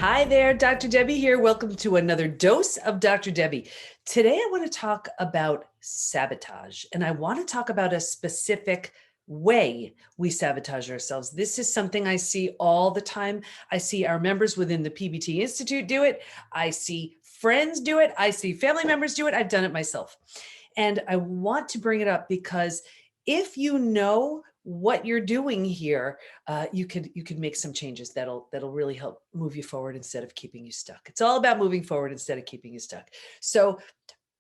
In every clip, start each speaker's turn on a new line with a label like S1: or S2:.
S1: Hi there, Dr. Debi here. Welcome to another Dose of Dr. Debi. Today I want to talk about sabotage, and I want to talk about a specific way we sabotage ourselves. This is something I see all the time. I see our members within the PBT Institute do it. I see friends do it. I see family members do it. I've done it myself. And I want to bring it up because if you know what you're doing here, you could make some changes that'll really help move you forward instead of keeping you stuck. It's all about moving forward instead of keeping you stuck. So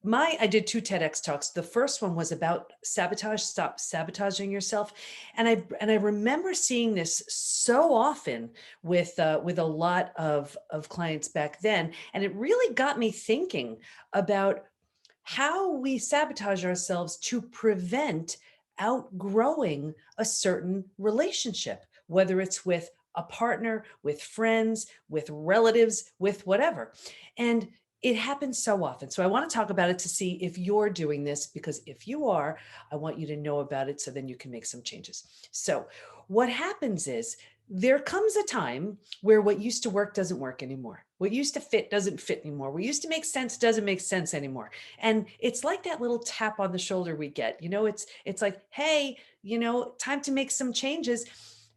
S1: I did 2 TEDx talks. The first one was about sabotage, stop sabotaging yourself. And I remember seeing this so often with a lot of clients back then. And it really got me thinking about how we sabotage ourselves to prevent outgrowing a certain relationship, whether it's with a partner, with friends, with relatives, with whatever. And it happens so often. So I want to talk about it to see if you're doing this, because if you are, I want you to know about it so then you can make some changes. So what happens is there comes a time where what used to work doesn't work anymore. What used to fit doesn't fit anymore. What used to make sense doesn't make sense anymore. And it's like that little tap on the shoulder we get. It's like, hey, time to make some changes.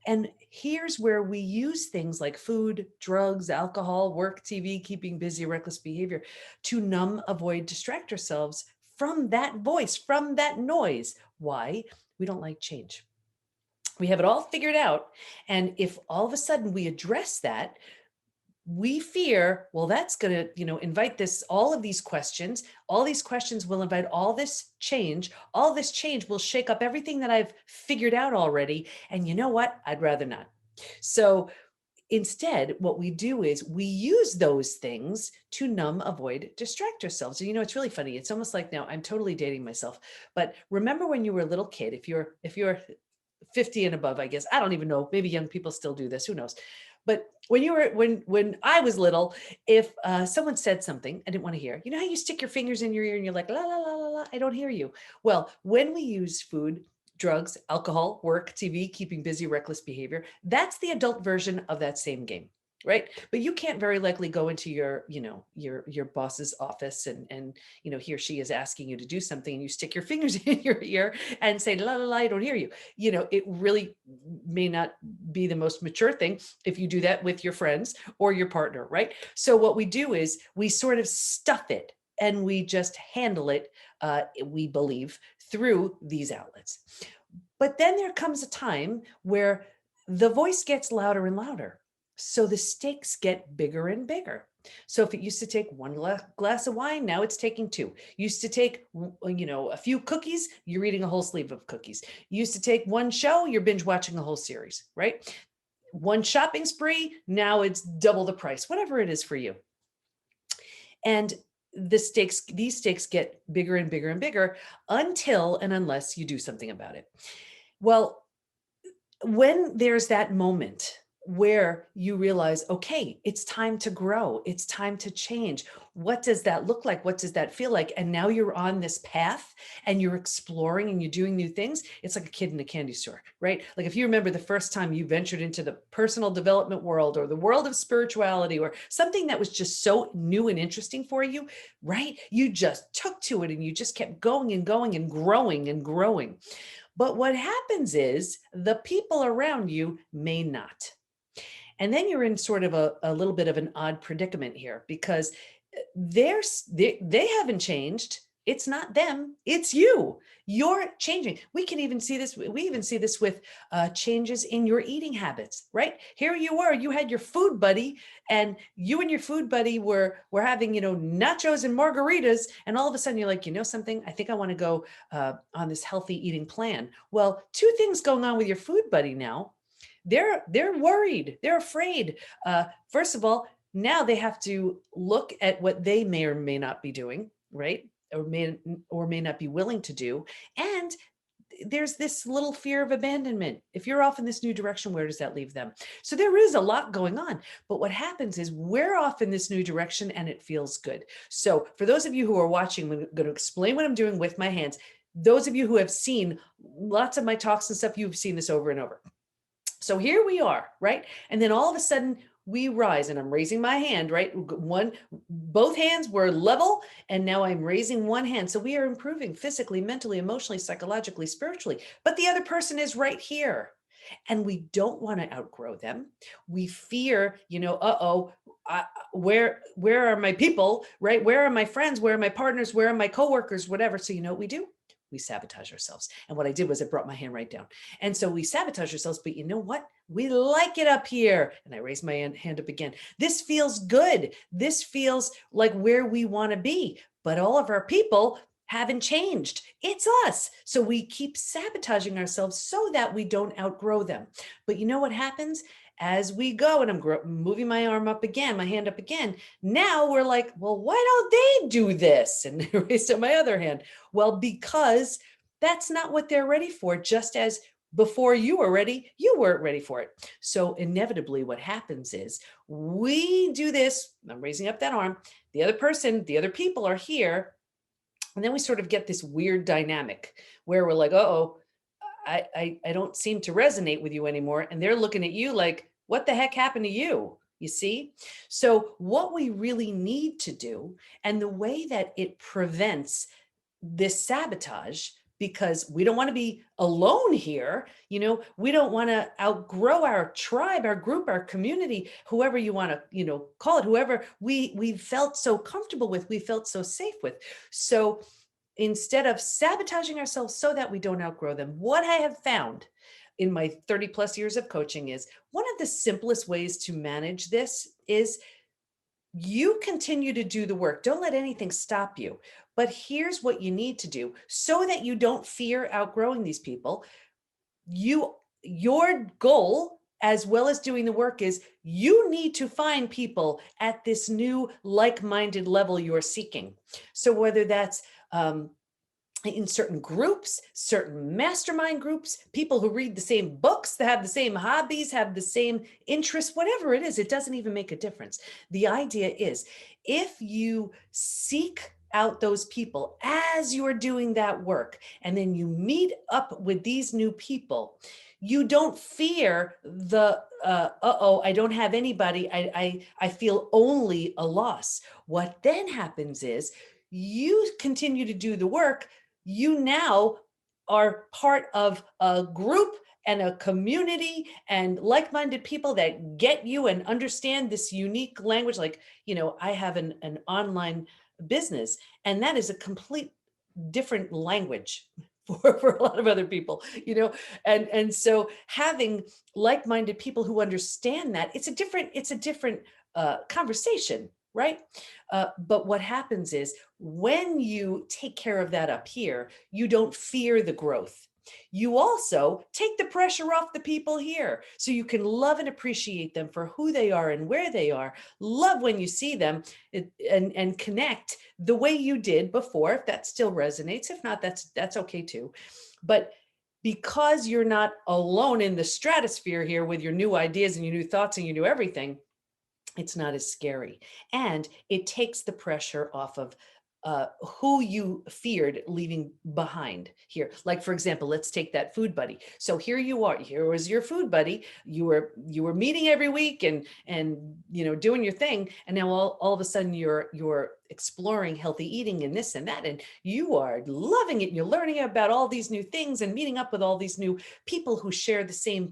S1: And here's where we use things like food, drugs, alcohol, work, TV, keeping busy, reckless behavior to numb, avoid, distract ourselves from that voice, from that noise. Why? We don't like change. We have it all figured out. And if all of a sudden we address that, we fear, well, that's going to, invite all of these questions. All these questions will invite all this change. All this change will shake up everything that I've figured out already. And you know what? I'd rather not. So instead, what we do is we use those things to numb, avoid, distract ourselves. And it's really funny. It's almost like, now I'm totally dating myself, but remember when you were a little kid, if you're 50 and above, I guess, I don't even know, maybe young people still do this, who knows? But when I was little, if someone said something I didn't want to hear, you know how you stick your fingers in your ear and you're like, la, la, la, la, la, I don't hear you. Well, when we use food, drugs, alcohol, work, TV, keeping busy, reckless behavior, that's the adult version of that same game. Right. But you can't very likely go into your boss's office and he or she is asking you to do something and you stick your fingers in your ear and say, la, la, la, I don't hear you. It really may not be the most mature thing if you do that with your friends or your partner. Right. So what we do is we sort of stuff it and we just handle it, we believe, through these outlets. But then there comes a time where the voice gets louder and louder. So the stakes get bigger and bigger. So if it used to take one glass of wine, now it's taking 2. Used to take, a few cookies, you're eating a whole sleeve of cookies. Used to take one show, you're binge watching a whole series, right? One shopping spree, now it's double the price, whatever it is for you. And these stakes get bigger and bigger and bigger until and unless you do something about it. Well, when there's that moment where you realize, okay, it's time to grow. It's time to change. What does that look like? What does that feel like? And now you're on this path and you're exploring and you're doing new things. It's like a kid in a candy store, right? Like if you remember the first time you ventured into the personal development world or the world of spirituality or something that was just so new and interesting for you, right? You just took to it and you just kept going and going and growing and growing. But what happens is the people around you may not. And then you're in sort of a little bit of an odd predicament here because they haven't changed. It's not them, it's you. You're changing. We even see this with changes in your eating habits, right? Here you were, you had your food buddy and you and your food buddy were having, nachos and margaritas. And all of a sudden you're like, something, I think I want to go on this healthy eating plan. Well, 2 things going on with your food buddy now. They're worried. They're afraid. First of all, now they have to look at what they may or may not be doing, right? Or may not be willing to do. And there's this little fear of abandonment. If you're off in this new direction, where does that leave them? So there is a lot going on. But what happens is we're off in this new direction and it feels good. So for those of you who are watching, I'm going to explain what I'm doing with my hands. Those of you who have seen lots of my talks and stuff, you've seen this over and over. So here we are, right? And then all of a sudden we rise. And I'm raising my hand, right? Both hands were level, and now I'm raising one hand. So we are improving physically, mentally, emotionally, psychologically, spiritually. But the other person is right here. And we don't want to outgrow them. We fear, uh-oh, where are my people, right? Where are my friends? Where are my partners? Where are my coworkers? Whatever. So you know what we do? We sabotage ourselves. And what I did was I brought my hand right down. And so we sabotage ourselves, but you know what? We like it up here. And I raise my hand up again. This feels good. This feels like where we want to be. But all of our people haven't changed. It's us. So we keep sabotaging ourselves so that we don't outgrow them. But you know what happens? As we go, and I'm moving my arm up again, my hand up again, now we're like, well, why don't they do this? And I raised up my other hand. Well, because that's not what they're ready for, just as before you were ready, you weren't ready for it. So inevitably what happens is we do this, I'm raising up that arm, the other person, the other people are here, and then we sort of get this weird dynamic where we're like, uh-oh, I don't seem to resonate with you anymore. And they're looking at you like, what the heck happened to you? You see? So what we really need to do, and the way that it prevents this sabotage, because we don't want to be alone here, we don't want to outgrow our tribe, our group, our community, whoever you want to, call it, whoever we felt so comfortable with, we felt so safe with. So instead of sabotaging ourselves so that we don't outgrow them, what I have found in my 30 plus years of coaching is one of the simplest ways to manage this is you continue to do the work. Don't let anything stop you. But here's what you need to do so that you don't fear outgrowing these people. Your goal, as well as doing the work, is you need to find people at this new like-minded level you're seeking. So whether that's in certain groups, certain mastermind groups, people who read the same books, that have the same hobbies, have the same interests, whatever it is, it doesn't even make a difference. The idea is if you seek out those people as you're doing that work, and then you meet up with these new people, you don't fear the, uh-oh, I don't have anybody. I feel only a loss. What then happens is you continue to do the work. You now are part of a group and a community and like-minded people that get you and understand this unique language. Like, I have an online business, and that is a complete different language for a lot of other people, and so having like-minded people who understand that, it's a different conversation, right? But what happens is when you take care of that up here, you don't fear the growth. You also take the pressure off the people here, so you can love and appreciate them for who they are and where they are. Love when you see them, and connect the way you did before, if that still resonates. If not, that's okay too. But because you're not alone in the stratosphere here with your new ideas and your new thoughts and your new everything, it's not as scary. And it takes the pressure off of who you feared leaving behind here. Like, for example, let's take that food buddy. So here you are, here was your food buddy. You were meeting every week and doing your thing. And now all of a sudden you're exploring healthy eating and this and that, and you are loving it. You're learning about all these new things and meeting up with all these new people who share the same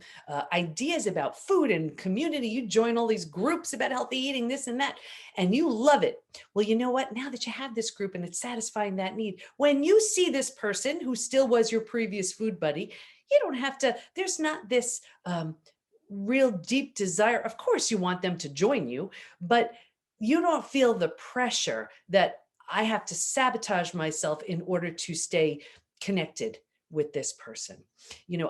S1: ideas about food and community. You join all these groups about healthy eating, this and that, and you love it. Well, you know what? Now that you have this group and it's satisfying that need, when you see this person who still was your previous food buddy, you don't have to, there's not this real deep desire. Of course, you want them to join you, but you don't feel the pressure that I have to sabotage myself in order to stay connected with this person.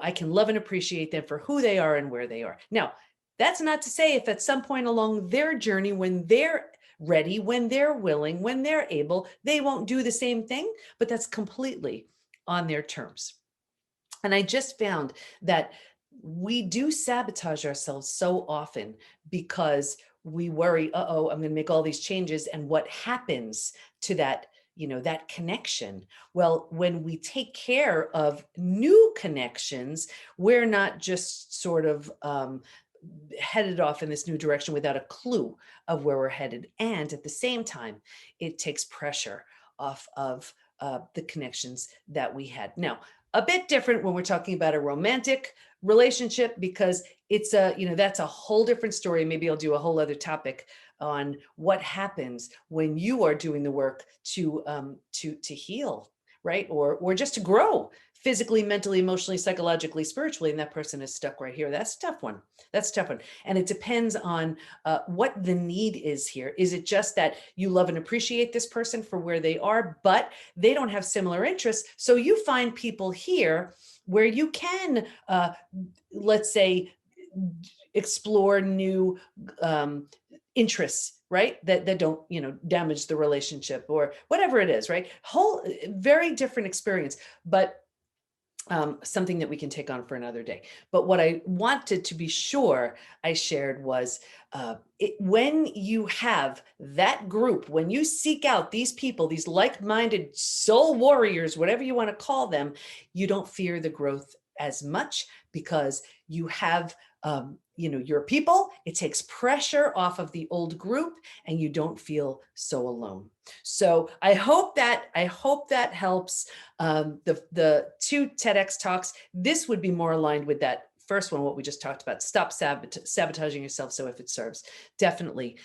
S1: I can love and appreciate them for who they are and where they are. Now, that's not to say if at some point along their journey, when they're ready, when they're willing, when they're able, they won't do the same thing, but that's completely on their terms. And I just found that we do sabotage ourselves so often because we worry, uh-oh, I'm going to make all these changes. And what happens to that, that connection? Well, when we take care of new connections, we're not just sort of headed off in this new direction without a clue of where we're headed. And at the same time, it takes pressure off of the connections that we had. Now, a bit different when we're talking about a romantic relationship, because it's that's a whole different story. Maybe I'll do a whole other topic on what happens when you are doing the work to heal, right? Or just to grow physically, mentally, emotionally, psychologically, spiritually, and that person is stuck right here. That's a tough one. That's a tough one. And it depends on what the need is here. Is it just that you love and appreciate this person for where they are, but they don't have similar interests? So you find people here where you can, let's say, explore new interests, right? That don't, damage the relationship or whatever it is, right? Whole, very different experience, but something that we can take on for another day. But what I wanted to be sure I shared was when you have that group, when you seek out these people, these like-minded soul warriors, whatever you want to call them, you don't fear the growth as much because you have your people. It takes pressure off of the old group and you don't feel so alone. So I hope that helps. The two TEDx talks, this would be more aligned with that first one, what we just talked about. Stop sabotaging yourself. So if it serves, definitely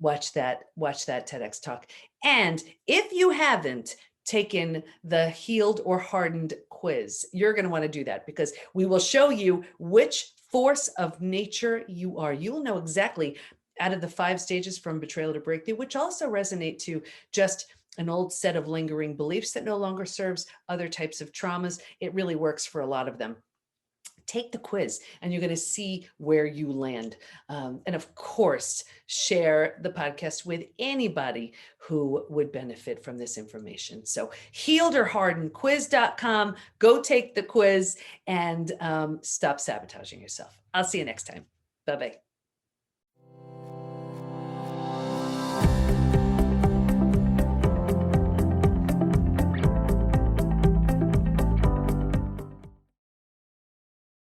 S1: watch that TEDx talk. And if you haven't taken the healed or hardened quiz, you're going to want to do that, because we will show you which force of nature you are. You will know exactly out of the 5 stages from betrayal to breakthrough, which also resonate to just an old set of lingering beliefs that no longer serves, other types of traumas. It really works for a lot of them. Take the quiz and you're going to see where you land. And of course, share the podcast with anybody who would benefit from this information. So healedorhardenedquiz.com, go take the quiz and stop sabotaging yourself. I'll see you next time. Bye-bye.